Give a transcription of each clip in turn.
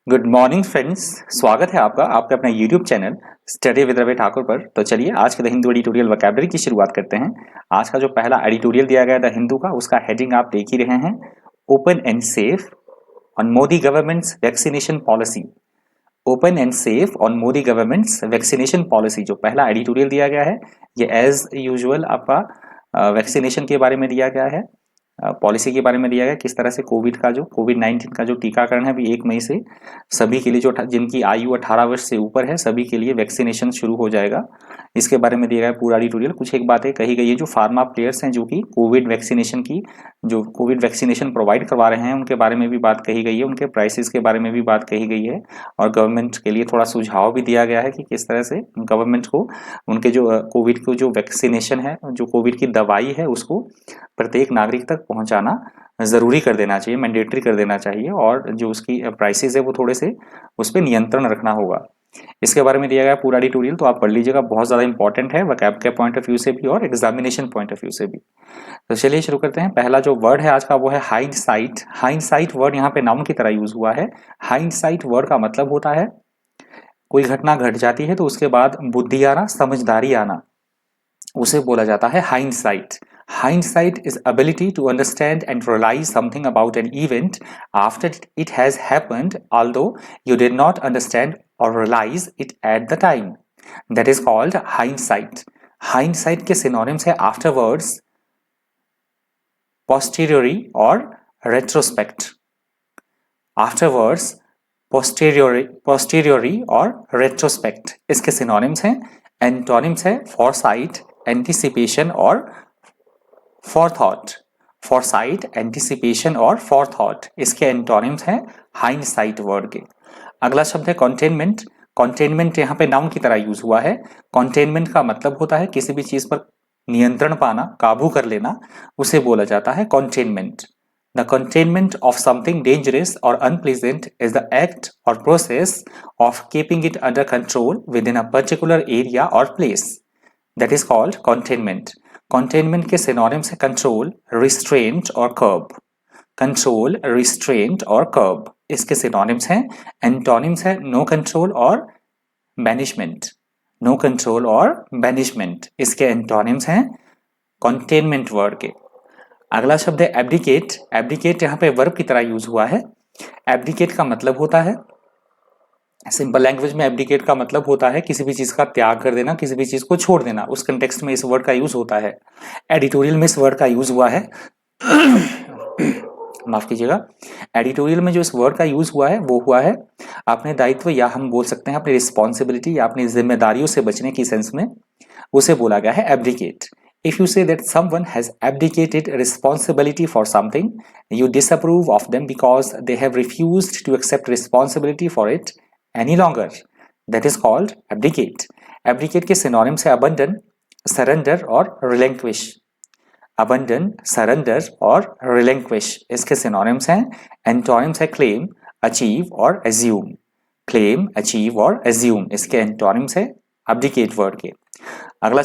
Good morning friends. स्वागत है आपका अपने YouTube channel study with Ravi Thakur पर। तो चलिए आज के द हिंदू एडिटोरियल वोकैबुलरी की शुरुआत करते हैं। आज का जो पहला एडिटोरियल दिया गया द हिंदू का, उसका हेडिंग आप देख ही रहे हैं, open and safe on Modi governments vaccination policy. Open and safe on Modi governments vaccination policy जो पहला एडिटोरियल दिया गया है, ये एज यूजुअल आपका वैक्सीनेशन के बारे में दिया गया है, पॉलिसी के बारे में दिया गया, किस तरह से कोविड-19 का जो टीकाकरण है अभी 1 मई से सभी के लिए, जो जिनकी आयु 18 वर्ष से ऊपर है सभी के लिए वैक्सीनेशन शुरू हो जाएगा। इसके बारे में दिया गया पूरा एडिटोरियल। कुछ एक बातें कही गई है, जो फार्मा प्लेयर्स हैं जो कि कोविड वैक्सीनेशन प्रोवाइड करवा रहे हैं उनके बारे में भी बात कही गई है, उनके प्राइसेस के बारे में भी बात कही गई है, और गवर्नमेंट के लिए थोड़ा सुझाव भी दिया गया है कि किस तरह से गवर्नमेंट को उनके जो कोविड को जो वैक्सीनेशन है, जो कोविड की दवाई है, उसको प्रत्येक नागरिक तक पहुंचाना जरूरी कर देना चाहिए, मैंडेटरी कर देना चाहिए, और जो उसकी प्राइसेस है वो थोड़े से उस पर नियंत्रण रखना होगा। इसके बारे में दिया गया पूरा एडिटोरियल, तो आप पढ़ लीजिएगा, बहुत ज्यादा इंपॉर्टेंट है वोकैब के पॉइंट ऑफ व्यू से भी और एग्जामिनेशन पॉइंट ऑफ व्यू से भी। तो चलिए शुरू करते हैं। पहला जो वर्ड है आज का वो है हाइंडसाइट। हाइंडसाइट वर्ड यहाँ पे नाउन की तरह यूज हुआ है। हाइंडसाइट वर्ड का मतलब होता है कोई घटना घट जाती है तो उसके बाद बुद्धि आना, समझदारी आना, उसे बोला जाता है hindsight. Hindsight is ability to understand and realize something about an event after it has happened, although you did not understand or realize it at the time. That is called hindsight. Hindsight के synonyms है afterwards, posteriori और retrospect. Afterwards, posteriori और retrospect इसके synonyms हैं। Antonyms है foresight, anticipation और forethought। foresight, anticipation और forethought इसके एंटोनिम्स हैं हाइंडसाइट वर्ड के। अगला शब्द है containment। containment यहाँ पे नाउन की तरह यूज हुआ है। containment का मतलब होता है किसी भी चीज पर नियंत्रण पाना, काबू कर लेना, उसे बोला जाता है containment। The containment of something dangerous or unpleasant is the act or process of keeping it under control within a particular area or place. That is called containment. Containment के सिनोनिम्स है कंट्रोल, रिस्ट्रेंट और कर्ब। Control, restraint और कर्ब इसके synonyms हैं। Antonyms है no control और management. No control और management इसके एंटोनिम्स हैं कंटेनमेंट वर्ड के। अगला शब्द है एब्डिकेट। एब्डिकेट यहाँ पे वर्ब की तरह यूज हुआ है। एब्डिकेट का मतलब होता है, सिंपल लैंग्वेज में एब्डिकेट का मतलब होता है किसी भी चीज का त्याग कर देना, किसी भी चीज को छोड़ देना। उस कंटेक्स्ट में इस वर्ड का यूज होता है। एडिटोरियल में इस वर्ड का यूज हुआ है माफ कीजिएगा। एडिटोरियल में जो इस वर्ड का यूज हुआ है वो हुआ है अपने दायित्व, या हम बोल सकते हैं अपनी रिस्पॉन्सिबिलिटी या अपनी जिम्मेदारियों से बचने की सेंस में उसे बोला गया है abdicate. If you say that someone has abdicated responsibility for something, you disapprove of them because they have refused to accept responsibility for it any longer. That is called abdicate. Abdicate के synonyms है abandon, surrender और relinquish. Abandon, surrender और relinquish इसके synonyms हैं। Antonyms है claim, achieve और assume. Claim, achieve और assume इसके antonyms है abdicate word के। अगला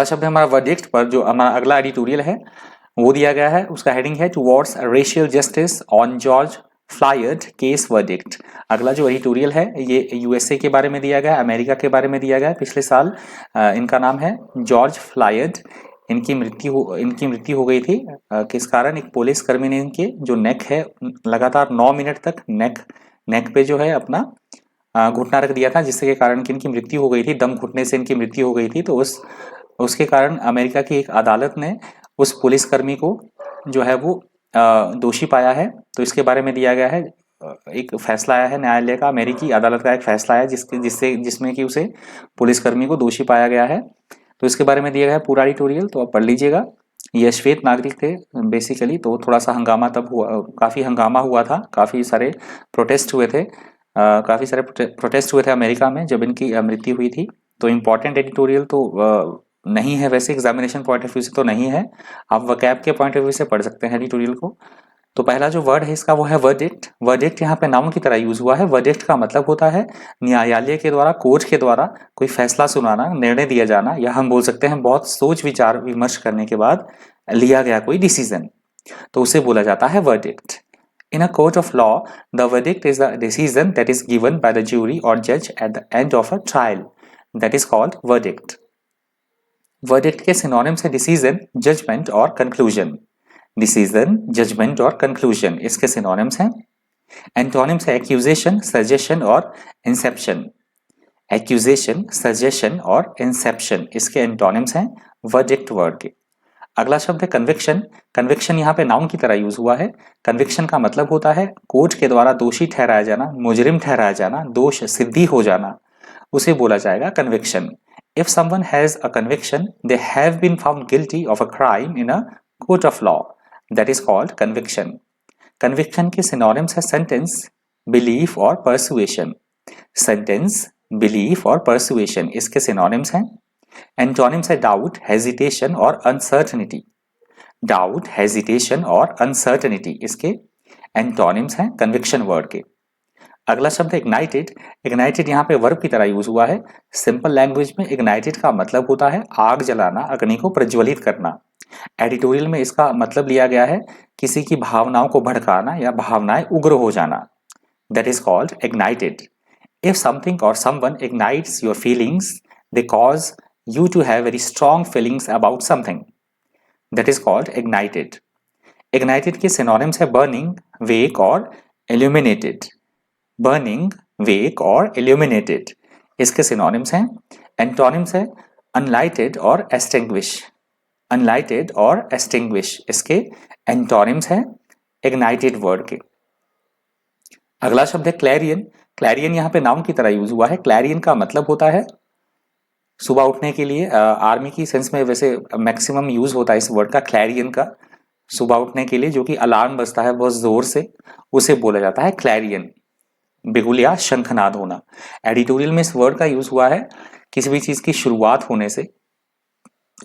शब्द है हमारा वर्डिक्ट पर। जो हमारा अगला एडिटोरियल है वो दिया गया है, उसका हेडिंग है towards racial justice on George Floyd case verdict. अगला जो एडिटोरियल है ये यूएसए के बारे में दिया गया है, अमेरिका के बारे में दिया गया है। पिछले साल इनका नाम है जॉर्ज फ्लायड। इनकी मृत्यु हो गई थी किस कारण? एक पुलिस कर्मी ने इनके जो नेक है लगातार 9 मिनट तक नेक पे जो है अपना घुटना रख दिया था, जिसके के कारण की इनकी मृत्यु हो गई थी। दम घुटने से इनकी मृत्यु हो गई थी। तो उसके कारण अमेरिका की एक अदालत ने उस पुलिसकर्मी को जो है वो दोषी पाया है। तो इसके बारे में दिया गया है, एक फैसला आया है न्यायालय का, अमेरिकी अदालत का एक फैसला आया जिसमें कि उसे पुलिसकर्मी को दोषी पाया गया है। तो इसके बारे में दिया गया है पूरा एडिटोरियल, तो आप पढ़ लीजिएगा। ये श्वेत नागरिक थे बेसिकली, तो थोड़ा सा हंगामा तब हुआ, काफी हंगामा हुआ था, काफी सारे प्रोटेस्ट हुए थे अमेरिका में जब इनकी मृत्यु हुई थी। तो इम्पोर्टेंट एडिटोरियल तो नहीं है, वैसे एग्जामिनेशन पॉइंट ऑफ व्यू से तो नहीं है, आप वोकैब के पॉइंट ऑफ व्यू से पढ़ सकते हैं एडिटोरियल को। तो पहला जो वर्ड है इसका वो है वर्डिक्ट। वर्डिक्ट यहाँ पे नाउन की तरह यूज हुआ है। वर्डिक्ट का मतलब होता है न्यायालय के द्वारा, कोर्ट के द्वारा कोई फैसला सुनाना, निर्णय दिया जाना, या हम बोल सकते हैं बहुत सोच विचार विमर्श करने के बाद लिया गया कोई डिसीजन, तो उसे बोला जाता है verdict. In a court of law, the verdict is the decision that is given by the jury or judge at the end of a trial. That is called verdict. Verdict के synonyms है decision, judgment और conclusion. Decision, judgment और conclusion इसके synonyms हैं. Antonyms है accusation, suggestion और inception. Accusation, suggestion और inception इसके antonyms हैं verdict word के. अगला शब्द है कन्विक्शन. कन्विक्शन यहाँ पे नाउन की तरह यूज हुआ है. कन्विक्शन का मतलब होता है कोर्ट के द्वारा दोषी ठहराया जाना, मुजरिम ठहराया जाना, दोष सिद्धि हो जाना, उसे बोला जाएगा conviction. If someone has a conviction, they have been found guilty of a crime in a court of law, that is called conviction. Conviction के सिनोनिम्स है सेंटेंस, बिलीफ और परसुएशन. सेंटेंस, बिलीफ और परसुएशन इसके synonyms हैं. Antonyms है doubt, hesitation और uncertainty. Doubt, hesitation और uncertainty इसके एंटोनिम्स हैं कन्विक्शन वर्ड के. अगला शब्द है इग्नाइटेड. इग्नाइटेड यहाँ पे वर्ब की तरह यूज हुआ है. सिंपल लैंग्वेज में इग्नाइटेड का मतलब होता है आग जलाना, अग्नि को प्रज्वलित करना. एडिटोरियल में इसका मतलब लिया गया है किसी की भावनाओं को भड़काना या भावनाएं उग्र हो जाना. That is called ignited. If something or someone ignites your feelings, they cause you to have very strong feelings about something. That is called ignited. Ignited के synonyms है burning, wake और illuminated. Burning, wake और illuminated इसके synonyms हैं. Antonyms है unlighted और extinguish. Unlighted और extinguish इसके antonyms हैं ignited word के. अगला शब्द है clarion. Clarion यहाँ पे नाउन की तरह यूज हुआ है. Clarion का मतलब होता है सुबह उठने के लिए. आर्मी की सेंस में वैसे मैक्सिमम यूज होता है इस वर्ड का, क्लैरियन का. सुबह उठने के लिए जो कि अलार्म बजता है बहुत जोर से, उसे बोला जाता है क्लैरियन. बिगुल या शंखनाद होना. एडिटोरियल में इस वर्ड का यूज हुआ है किसी भी चीज की शुरुआत होने से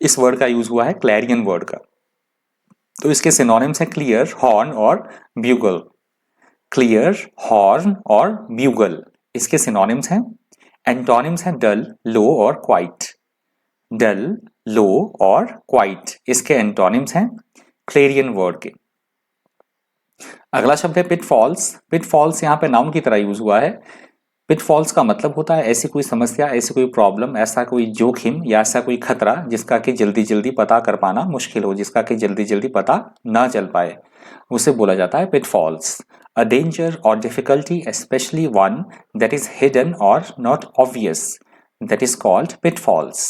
इस वर्ड का यूज हुआ है क्लैरियन वर्ड का. तो इसके सिनोनिम्स है क्लियर, हॉर्न और ब्यूगल. क्लियर, हॉर्न और ब्यूगल इसके सिनोनिम्स हैं. एंटोनिम्स हैं डल, लो और क्वाइट. डल, लो और क्वाइट इसके एंटोनिम्स हैं क्लेरियन वर्ड के. अगला शब्द है पिटफॉल्स. पिटफॉल्स यहाँ पे नाउन की तरह यूज हुआ है. पिटफॉल्स का मतलब होता है ऐसी कोई समस्या, ऐसी कोई प्रॉब्लम, ऐसा कोई जोखिम या ऐसा कोई खतरा जिसका कि जल्दी जल्दी पता कर पाना मुश्किल हो, जिसका कि जल्दी जल्दी पता ना चल पाए, उसे बोला जाता है pitfalls. A danger or difficulty, especially one that is hidden or not obvious, that is called pitfalls.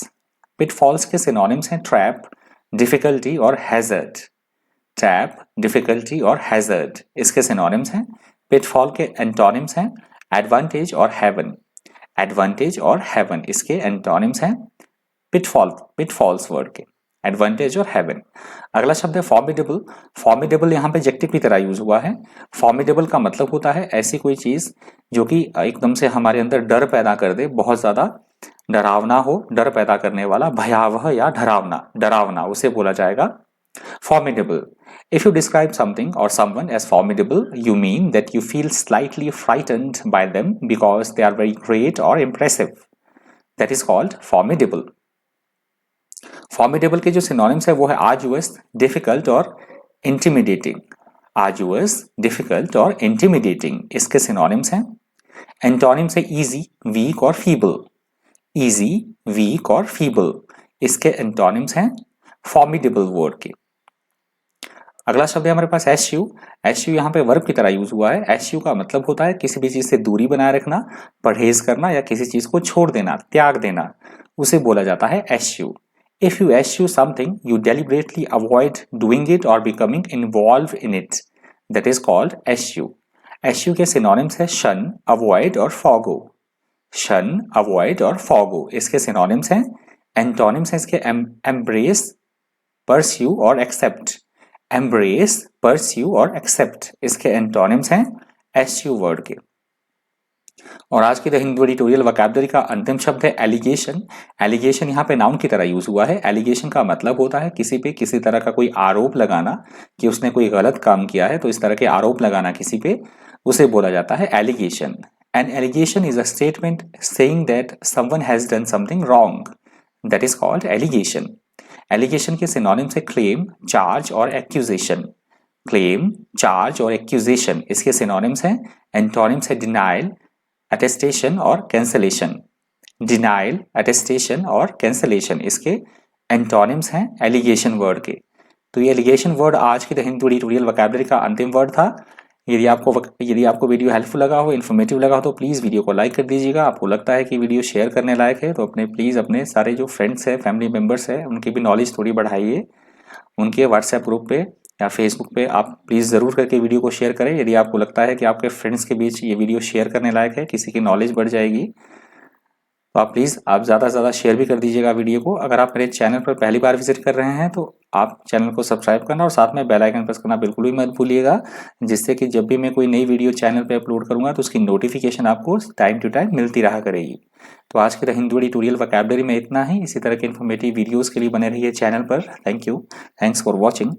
Pitfalls के synonyms हैं trap, difficulty और hazard. Trap, difficulty और hazard इसके synonyms हैं. pitfall के antonyms हैं advantage और heaven. Advantage और heaven इसके antonyms हैं pitfalls word के. एडवांटेज और हेवन. अगला शब्द है फॉर्मिडेबल. फॉर्मिडेबल यहाँ पे एडजेक्टिव की तरह यूज हुआ है. फॉर्मिडेबल का मतलब होता है ऐसी कोई चीज जो कि एकदम से हमारे अंदर डर पैदा कर दे, बहुत ज्यादा डरावना हो, डर पैदा करने वाला, भयावह या डरावना उसे बोला जाएगा formidable. If you describe something or someone as formidable, you mean that you feel slightly frightened by them because they are very great or impressive. That is called formidable. Formidable के जो सिनोनिम्स है वो है arduous, difficult और intimidating. Arduous, difficult और intimidating इसके synonyms हैं. Antonyms है इजी, वीक और फीबल. इजी, वीक और फीबल इसके एंटोनिम्स हैं फॉर्मिडेबल वर्ड के. अगला शब्द है हमारे पास एसयू. एसयू यहाँ पे वर्ब की तरह यूज हुआ है. एसयू का मतलब होता है किसी भी चीज से दूरी बनाए रखना, परहेज करना या किसी चीज को छोड़ देना, त्याग देना, उसे बोला जाता है SU. If you eschew something, you deliberately avoid doing it or becoming involved in it. That is called eschew. Eschew के synonyms है shun, avoid और forgo. Shun, avoid और forgo इसके synonyms हैं. Antonyms हैं इसके embrace, pursue और accept. Embrace, pursue और accept इसके antonyms हैं eschew word के. और आज की द हिंदू एडिटोरियल वोकैबुलरी का अंतिम शब्द है एलिगेशन. एलिगेशन यहाँ पे नाउन की तरह यूज हुआ है. एलिगेशन का मतलब होता है किसी पे किसी तरह का कोई आरोप लगाना कि उसने कोई गलत काम किया है, तो इस तरह के आरोप लगाना किसी पे, उसे बोला जाता है allegation. An allegation is a statement saying that someone has done something wrong. That is called allegation. Allegation के सिनोनिम्स है क्लेम, चार्ज और एक्यूजेशन. क्लेम, चार्ज और एक्यूजेशन इसके सिनोनिम्स हैं। एंटोनिम्स है डिनाइल, अटेस्टेशन और कैंसलेशन। डिनाइल, अटेस्टेशन और cancellation इसके एंटोनिम्स हैं एलिगेशन वर्ड के। तो ये एलिगेशन वर्ड आज की द हिंदू ट्यूटोरियल वोकैबुलरी का अंतिम वर्ड था। यदि आपको वीडियो हेल्पफुल लगा हो, इन्फॉर्मेटिव लगा हो तो प्लीज़ वीडियो को लाइक कर दीजिएगा। आपको लगता है कि वीडियो शेयर करने लायक है तो अपने सारे जो फ्रेंड्स हैं, फैमिली मेम्बर्स हैं, उनकी भी नॉलेज थोड़ी बढ़ाइए। उनके व्हाट्सएप ग्रुप पे या फेसबुक पे आप प्लीज़ ज़रूर करके वीडियो को शेयर करें। यदि आपको लगता है कि आपके फ्रेंड्स के बीच ये वीडियो शेयर करने लायक है, किसी की नॉलेज बढ़ जाएगी, तो आप प्लीज़ आप ज़्यादा से ज़्यादा शेयर भी कर दीजिएगा वीडियो को। अगर आप मेरे चैनल पर पहली बार विजिट कर रहे हैं तो आप चैनल को सब्सक्राइब करना और साथ में बेल आइकन प्रेस करना बिल्कुल भी मत भूलिएगा, जिससे कि जब भी मैं कोई नई वीडियो चैनल पे अपलोड करूंगा तो उसकी नोटिफिकेशन आपको टाइम टू टाइम मिलती रहा करेगी। तो आज के द हिंदू ट्यूटोरियल वोकैबुलरी में इतना ही। इसी तरह के इन्फॉर्मेटिव वीडियोज़ के लिए बने रहिए चैनल पर। Thank you, thanks for watching.